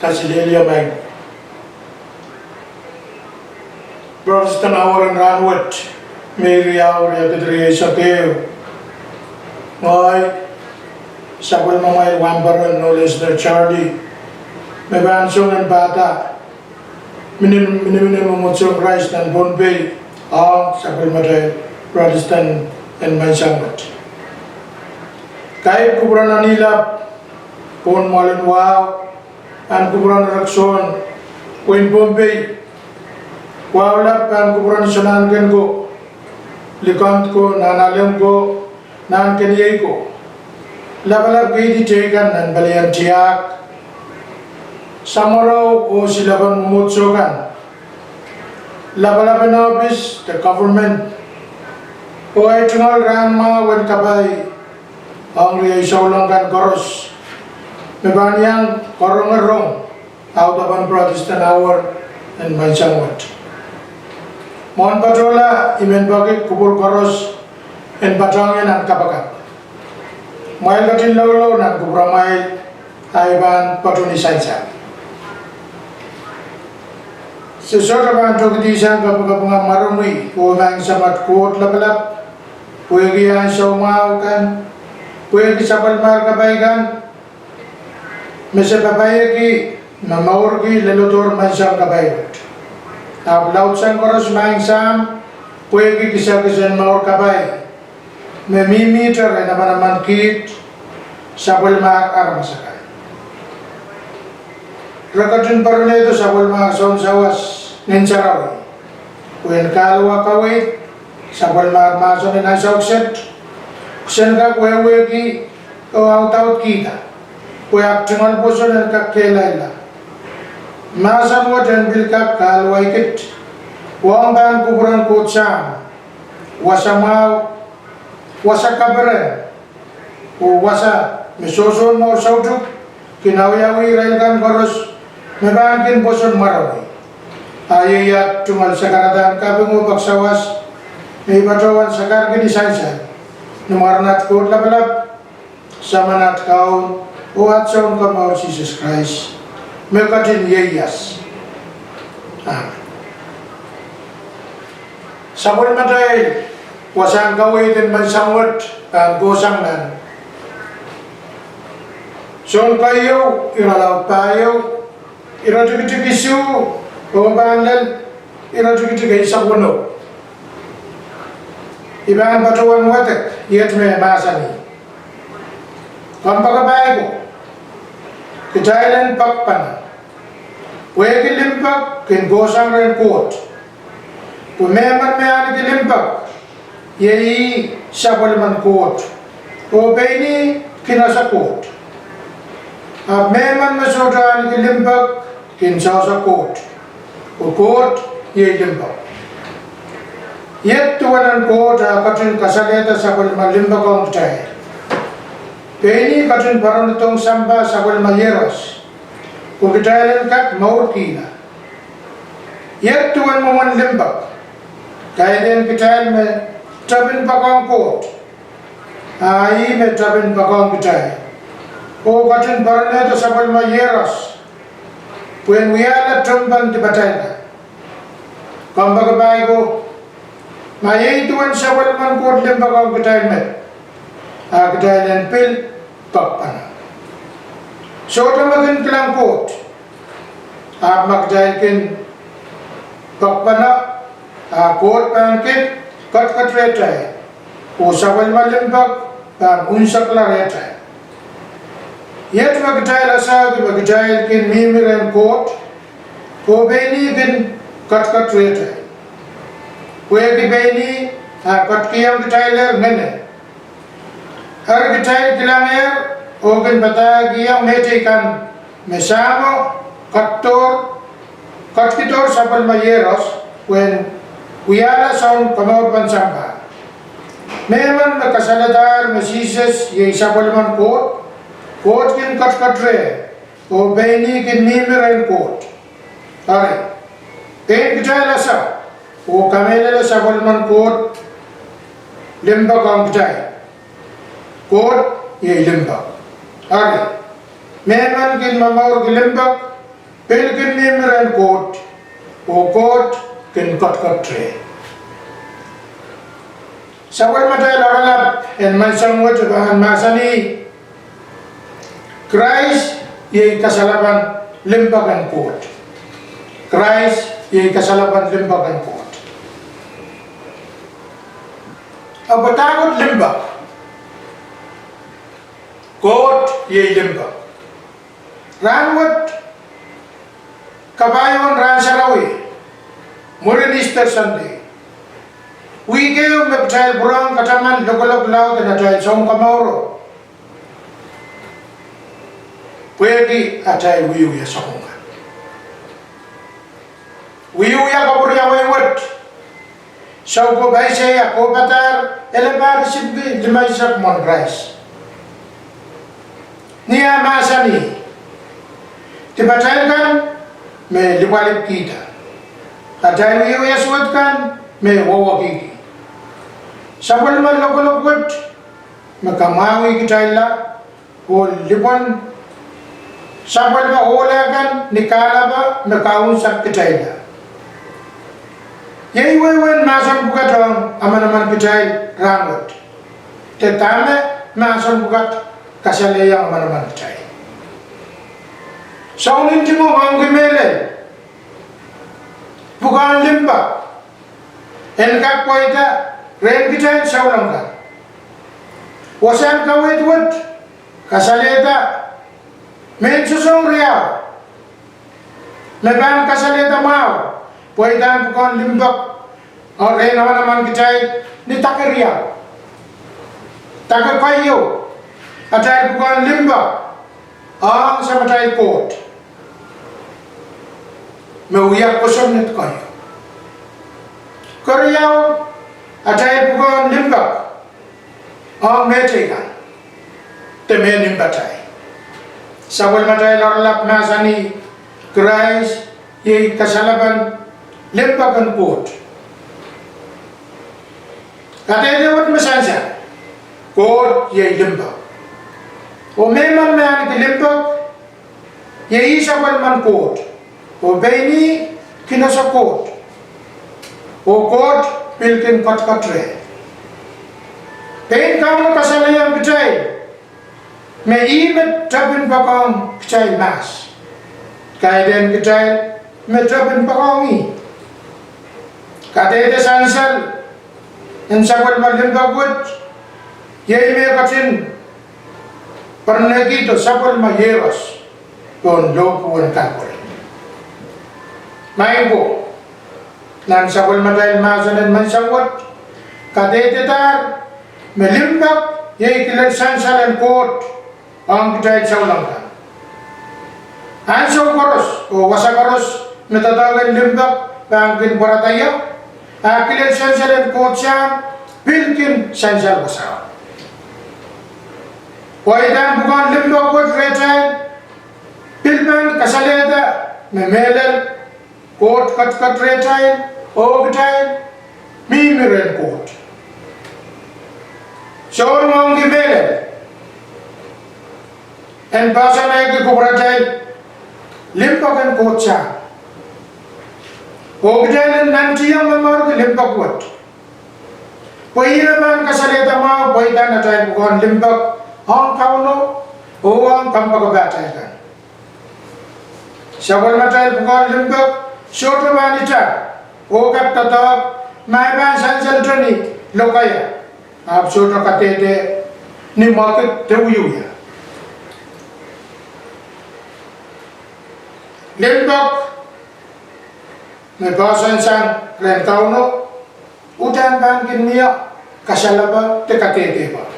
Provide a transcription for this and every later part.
Kasilelia Mang. Protestant Hour and Ranwood, Mary Hour, Yakadri Sakeo. Why? Sabal Mamay Wambaran, no less than Charlie. Mebansong and Bata. Minimum Christ and Bombay. Sabal Matay, Protestant and Mansangat. Kahit kuburan na nilap, pon malinwaw, ang kuburan na rakson, Queen Bombay, wawlap ang kuburan sanangan ko, likant ko, nanalim ko, nan kaniyay ko, labalab kayo ditigan ng balian tiyak, samaraw o silaban mumutsukan, labalab ang office, the government, o ay tungal rama wan kabay, ang riyay saulangkan koros, mebanyang korong-erong, out of an Protestant Hour and Mansangwat. Mohon patola, imen bakit kubur koros, and patangin ang kapakat. Mail katin lolo ng kubramail, ayban patuni sainsan. Sesora ban tokitisan kapag marumi, umang samat kuot labalap, puwegihan sa umaukan, puwede sa palmar kabaikan, mesa papayagi, mamaurgi, lelutor mansang kabayot. Ablaut sang koros maing sam, puwede kisa-kisan maur kabay, memimiter ay naman kit, sa palmar armasakay. Rakatun paruneto sa palmar son sawas, ninsarawi. Puwen kalwa kawit, sa palmar mason na saukset, Sen ka kwe ki o out kita, kwe aktingal poso ng kakelaila. Masan mo dyan bil ka kalwa ikit, wang ban kuburan kutsam, wasa mau, wasa kaberen, o wasa misoson mo sautuk, kinawiyawi railkan koros, mebankin poso marawi. Ayayat tungal sa karadaan kabing mo baksawas, may batawan sa kargini saysay. Numarnat ko labalab, samanat kaun, o at saun kamao Jesus Christ, mekatin yeyas. Amen. Sabon matay, wasang kawitin mansangwat, ang kusang nan. Son kayo, iralaw payo, iratikitikisu, o bangal, iratikitikisu sa kuno. Ibang batuan watak, yet may masani. Kampagabay ko, kitailan pakpan, wegi limpak, kingosang rin kot. Pumeman may ani kilimpak, yei sabaliman kot. O bayni kinasa kot. Meman masoda ani kilimpak, kinsaw sa kot. O kot, yei limpak. Yet tuwanan ko ta katun kasaleta sabal malimba kong tay. Peni katun paron tong samba sabal mayeros. Kung kitailan kat maur kina. Yet tuwan mo man limba. Kaya din kitail me tabin pa kong kot. Ay me tabin pa kong kitail. O katun paron ito sabal mayeros. Puen wiyala tumbang di batay ka. Kambagabay ko. Maya tuan sabal man kot lemba kau ketail met, ketail pil pakpana. So tamakin kelang kot, magketail kin pakpana, kot pangkit kat retai, o sabal man lembak pang unsak la retai. Yet magketail asa magketail kin mimiran kot, ko beni kin kat retai. Kue kibeni, kat kiyam kitail ngene. Har kitail kilanger, ogen bata kiyam metikan mesamo kat kitor sabal mayeros when kuyala saun kamor pansamba. Meman nakasaladar mesises ye sabal man kot kin kat re, o beni kin mimiren kot. Are, ten kitail asa. O kamela sabal man kot limba kang tay kot ye limba ari Meman kin mamaur gilimbak, pilkin nimren coat, o coat kin kot tre. Sawal matay laralap en mansang wot bahan masani Christ ye kasalaban limbagan coat. Christ ye kasalaban limbagan coat. Abatagot limbak. Coat ye limbak. Ranwat kabayon ran sarawi. Murin Easter Sunday. We gave meptile burang kataman lokolok lao dan atay song kamauro. Pwede atay wiyu ya sokonga. Wiyu ya kapur ya waywat. Saw ko baise ya ko batar elebar sibbi dimaisak mon Christ. Niya masani. Tibatal kan me liwalip kita. Atay wiyu ya suwat kan me wawa kiki. Sabal man lokolok makamawi kita ila o lipan sabal ba olagan nikala ba makaun sak kita ila yei wewen masan bukat aman kita rangot tetame masan bukat kasale yang aman kita saungin timo wangi mele bukan limba enkak poita Ren kita saulang ka. Wasan kawit wot kasaleta men susong riyaw. Meban kasaleta mau. Poidan bukan limbak. O ren naman kita ni takiriyaw. Takakayo. Atay bukan limbak. Ang samatay kot. Meuyak kosom nit kayo. Kariyaw atay bukan limbak, ang metekan, temen batay. Sabal matay larlap nasani Christ ye kasalaban limbakan pot. Katay dewat masansa, kot ye limbak. O memang mean ke limbak ye sabal man kot. O beni kinasa kot. O kot pilkin kot re. Pain kamu kasalayan bitay. Me imet trapin bakong bitay mas. Kaya den bitay me trapin bakongi. Kate de sansal en sabal malimbagwat. Yay me katin parnagito sabal mayeros. Kon lopuan kakore. Maibo. Nan sabal matay masanan mansawat kadetetar melimbak yai kilat sansalan kot ang kitay saulang ka. Ansaw koros o wasa koros metatagan limbak bangkin barataya kilat sansalan kot siya pilkin sansal wasa. Waidan bukan limbak kot retay pilman kasaleta memelal kot kat retay o kitay mimiren kot. Seorang orang gimana? En bahasa naik ke kubratay limpakan kot siya. O kitay nanti yang memar ke limpak kot. Pwede naman kasalita mo, pwede na tayo bukan limpak ang kauno o ang kampagabatay kan. Sabal na tayo bukan limpak, syota manita. O kaptatak may ban sansal trani lokaya absurdo katete ni market tewuya limbak may basan sang rentauno utan ban kinmiya kasalaba te katete ba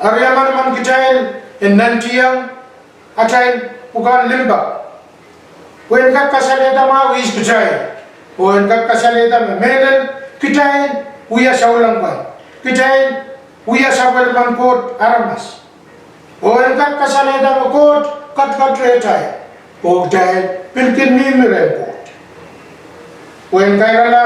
aryaman man kitail en nantiyang atail bukan limbak. When ka kasaleta ma wis kitay, when ka kasaleta me medal kitay uya saulang pa, kitay uya sabal man kot aramas. When ka kasaleta mo kot kat retay, o kitay pilkin mimiren kot. When kay rala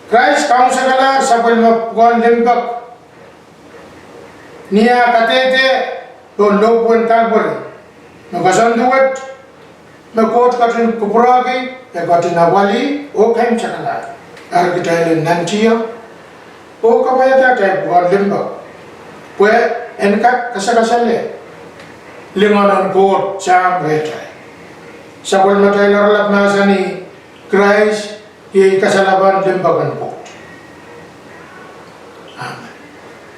Christ kaung sagala sabal mo kuan limbak Nia katete don lopuen kalbore. No kasan duet no kot katin kupuragi e katin awali o kaim chakala. Ar kita ile nantia o kapaya ta buat limba. Pue enka kasakasale lingonon kot sam retai. Sabol matai lorlap nasani Christ i kasalaban limba kan